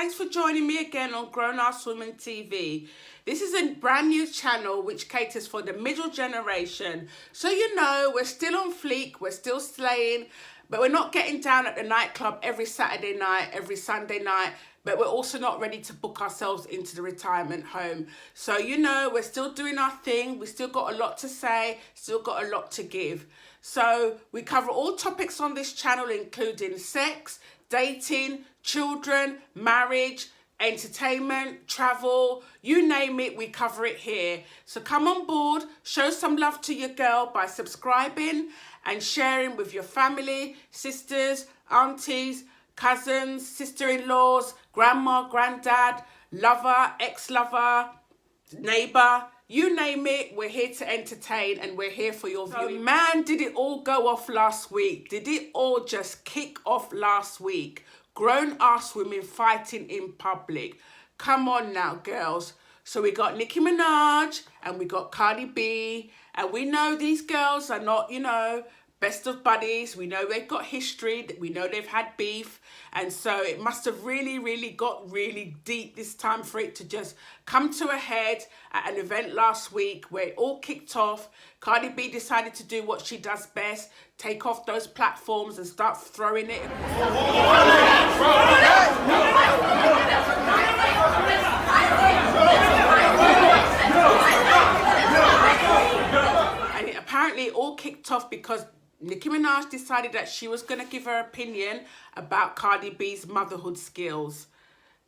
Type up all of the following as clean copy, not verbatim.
thanks for joining me again on Grown Ass Women TV. This is a brand new channel which caters for the middle generation. So you know, we're still on fleek, we're still slaying, but we're not getting down at the nightclub every Saturday night, every Sunday night, but we're also not ready to book ourselves into the retirement home. So you know, we're still doing our thing, we still got a lot to say, still got a lot to give. So we cover all topics on this channel, including sex, dating, children, marriage, entertainment, travel, you name it, we cover it here. So come on board, show some love to your girl by subscribing and sharing with your family, sisters, aunties, cousins, sister-in-laws, grandma, granddad, lover, ex-lover, neighbour, you name it, we're here to entertain and we're here for your viewing. So, man, did it all go off last week? Did it all just kick off last week? Grown ass women fighting in public. Come on now, girls. So we got Nicki Minaj and we got Cardi B, and we know these girls are not, you know, best of buddies. We know they've got history, we know they've had beef, and so it must have really got really deep this time for it to just come to a head at an event last week where it all kicked off. Cardi B decided to do what she does best, take off those platforms and start throwing it. And it apparently all kicked off because Nicki Minaj decided that she was going to give her opinion about Cardi B's motherhood skills.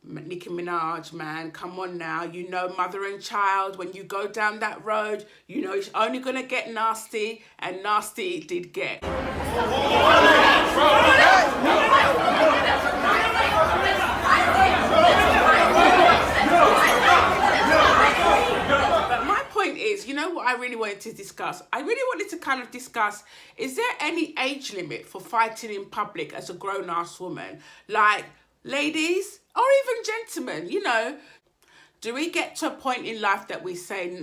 Nicki Minaj, man, come on now. You know, mother and child, when you go down that road, you know it's only going to get nasty, and nasty it did get. Is, you know what I really wanted to discuss? I really wanted to kind of discuss, is there any age limit for fighting in public as a grown-ass woman? Like, ladies, or even gentlemen, you know, do we get to a point in life that we say,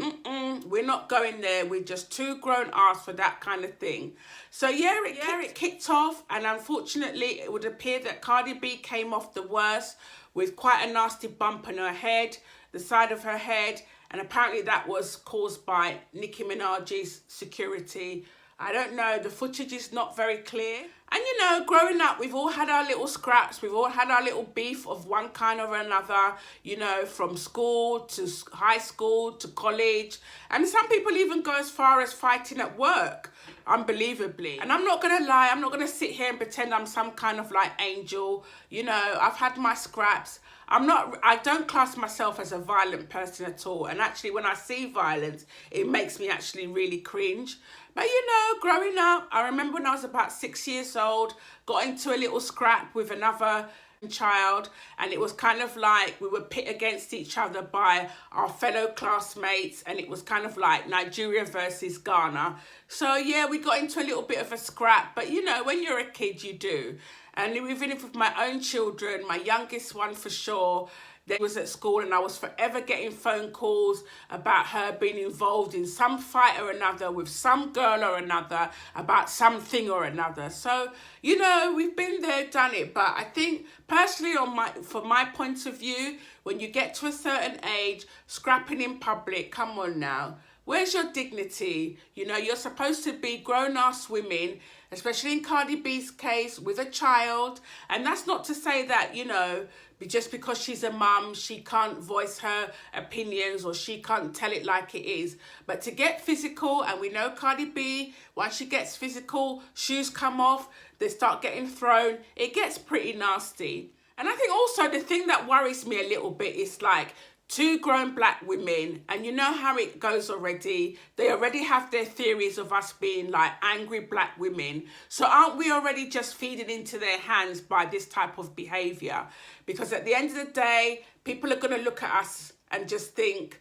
we're not going there, we're just too grown-ass for that kind of thing? So yeah, it kicked off, and unfortunately, it would appear that Cardi B came off the worst with quite a nasty bump on her head, the side of her head, and apparently that was caused by Nicki Minaj's security. I don't know, the footage is not very clear. And you know, growing up, we've all had our little scraps, we've all had our little beef of one kind or another, you know, from school to high school to college. And some people even go as far as fighting at work, unbelievably. And I'm not gonna lie, I'm not gonna sit here and pretend I'm some kind of like angel. You know, I've had my scraps. I don't class myself as a violent person at all. And actually, when I see violence, it makes me actually really cringe. But you know, growing up, I remember when I was about 6 years old, got into a little scrap with another child, and it was kind of like we were pit against each other by our fellow classmates, and it was kind of like Nigeria versus Ghana. So yeah, we got into a little bit of a scrap, but you know, when you're a kid, you do. And even with my own children, my youngest one for sure, they was at school, and I was forever getting phone calls about her being involved in some fight or another with some girl or another about something or another. So, you know, we've been there, done it. But I think personally, from my point of view, when you get to a certain age, scrapping in public, come on now. Where's your dignity? You know, you're supposed to be grown-ass women, especially in Cardi B's case, with a child. And that's not to say that, you know, just because she's a mum, she can't voice her opinions or she can't tell it like it is. But to get physical, and we know Cardi B, once she gets physical, shoes come off, they start getting thrown, it gets pretty nasty. And I think also the thing that worries me a little bit is like, two grown black women, and you know how it goes already. They already have their theories of us being like angry black women. So aren't we already just feeding into their hands by this type of behaviour? Because at the end of the day, people are going to look at us and just think,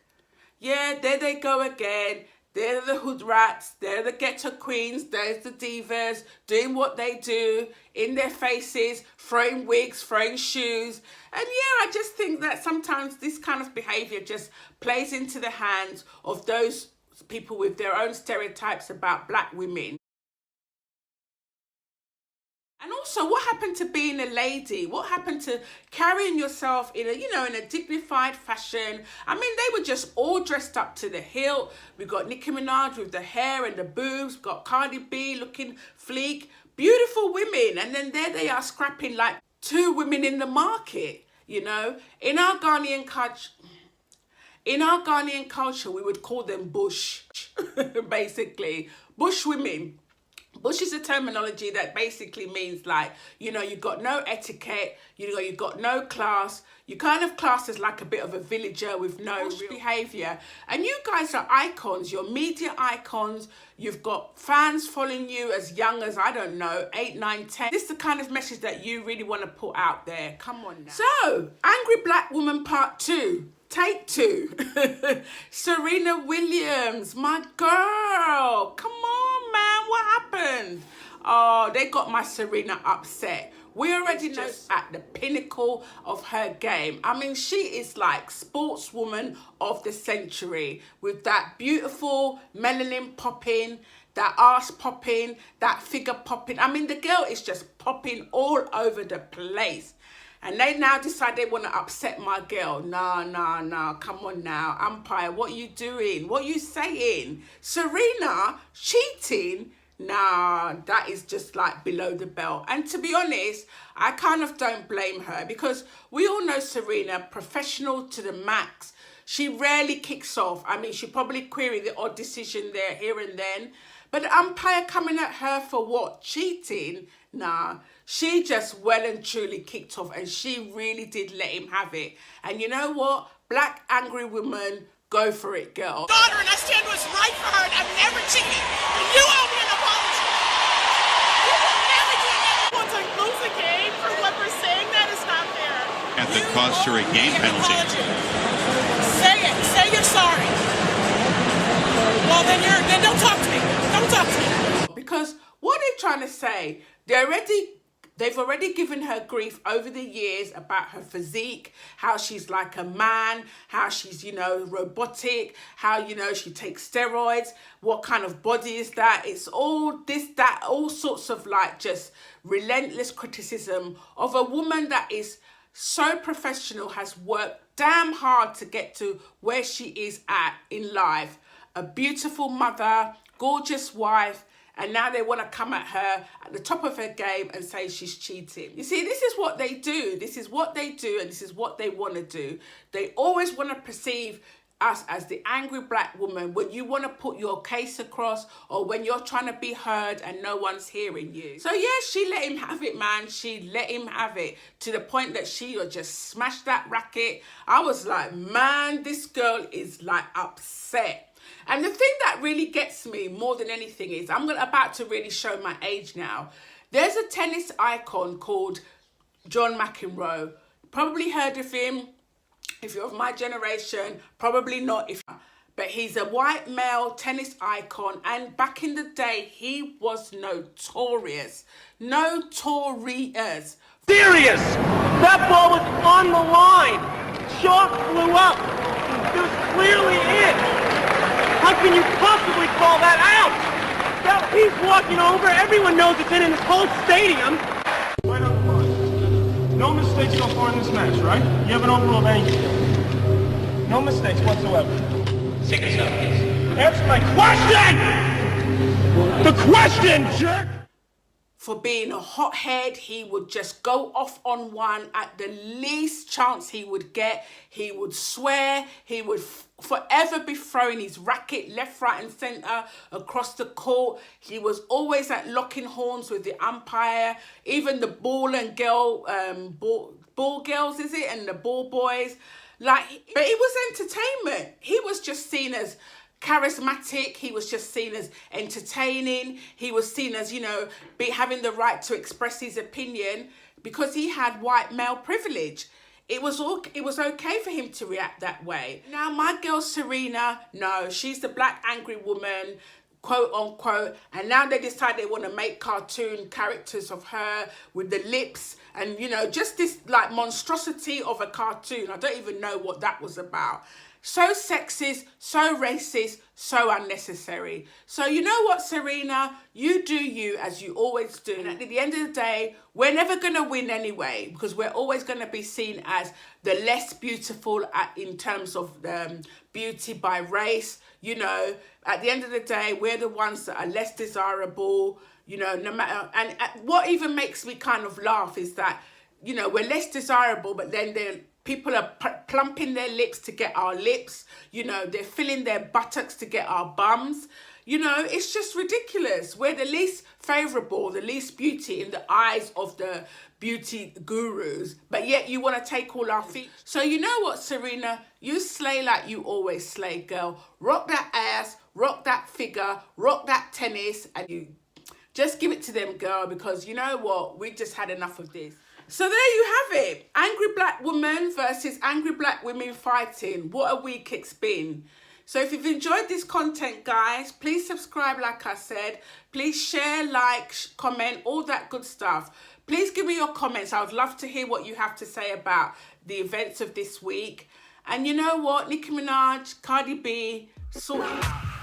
yeah, there they go again. They're the hood rats, they're the ghetto queens, there's the divas, doing what they do, in their faces, throwing wigs, throwing shoes. And yeah, I just think that sometimes this kind of behaviour just plays into the hands of those people with their own stereotypes about black women. And also, what happened to being a lady? What happened to carrying yourself in a, in a dignified fashion? I mean, they were just all dressed up to the hilt. We got Nicki Minaj with the hair and the boobs. We got Cardi B looking fleek. Beautiful women. And then there they are scrapping like two women in the market, In our Ghanaian culture, we would call them bush, basically. Bush women. Bush is a terminology that basically means like, you've got no etiquette, you've got no class, you kind of class as like a bit of a villager with no behaviour. And you guys are icons, you're media icons, you've got fans following you as young as, I don't know, 8, 9, 10. This is the kind of message that you really want to put out there. Come on now. So, Angry Black Woman Part 2. Take 2. Serena Williams, my girl. Come on, man. What happened? Oh, they got my Serena upset. We already know at the pinnacle of her game. I mean, she is like sportswoman of the century with that beautiful melanin popping, that ass popping, that figure popping. I mean, the girl is just popping all over the place. And they now decide they want to upset my girl. Nah, come on now. Umpire, what are you doing? What are you saying? Serena cheating? Nah, that is just like below the belt. And to be honest, I kind of don't blame her because we all know Serena, professional to the max. She rarely kicks off. I mean, she probably queried the odd decision there, here and then. But the umpire coming at her for what? Cheating? Nah, she just well and truly kicked off and she really did let him have it. And you know what? Black angry woman, go for it, girl. Daughter, and I stand what's right for her, and I've never cheated. And you owe me an apology. You will never do that. Once I lose a game for what we're saying, that is not fair. At the cost her a game penalty. Say it. Say you're sorry. Well, then don't talk to me. Don't talk to me. Because what are they trying to say? They've already given her grief over the years about her physique, how she's like a man, how she's, robotic, how, she takes steroids, what kind of body is that? It's all this, that, all sorts of like just relentless criticism of a woman that is so professional, has worked damn hard to get to where she is at in life. A beautiful mother, gorgeous wife, and now they want to come at her at the top of her game and say she's cheating. You see, this is what they do. This is what they do, and this is what they want to do. They always want to perceive us as the angry black woman when you want to put your case across or when you're trying to be heard and no one's hearing you. So yeah, she let him have it, man. She let him have it to the point that she just smashed that racket. I was like, man, this girl is like upset. And the thing that really gets me more than anything is, I'm about to really show my age now. There's a tennis icon called John McEnroe. Probably heard of him. If you're of my generation, probably not. But he's a white male tennis icon. And back in the day, he was notorious. Notorious. Serious! That ball was on the line. Shot flew up. It was clearly in. How can you possibly call that out? Now he's walking over. Everyone knows it's in this whole stadium. Right up front. No mistakes so far in this match, right? You haven't overruled anything. No mistakes whatsoever. 6 seconds. Answer my question! The question, jerk! For being a hothead, he would just go off on one at the least chance he would get. He would swear. He would forever be throwing his racket left, right and centre across the court. He was always at locking horns with the umpire. Even the ball and girl, ball girls, is it? And the ball boys. But it was entertainment. He was just seen as charismatic. He was just seen as entertaining. He was seen as, having the right to express his opinion because he had white male privilege. It was okay for him to react that way. Now, my girl Serena, no, she's the black angry woman, quote unquote, and now they decide they want to make cartoon characters of her with the lips and, just this like monstrosity of a cartoon. I don't even know what that was about. So sexist, so racist, so unnecessary. So you know what, Serena? You do you as you always do. And at the end of the day, we're never going to win anyway, because we're always going to be seen as the less beautiful in terms of beauty by race. You know, at the end of the day, we're the ones that are less desirable, you know, no matter. And what even makes me kind of laugh is that, you know, we're less desirable, but then people are plumping their lips to get our lips. You know, they're filling their buttocks to get our bums. You know, it's just ridiculous. We're the least favourable, the least beauty in the eyes of the beauty gurus, but yet you want to take all our feet. So you know what, Serena? You slay like you always slay, girl. Rock that ass, rock that figure, rock that tennis, and you just give it to them, girl, because you know what? We just had enough of this. So there you have it. Angry black woman versus angry black women fighting. What a week it's been. So if you've enjoyed this content, guys, please subscribe like I said. Please share, like, comment, all that good stuff. Please give me your comments. I would love to hear what you have to say about the events of this week. And you know what? Nicki Minaj, Cardi B, sort it out.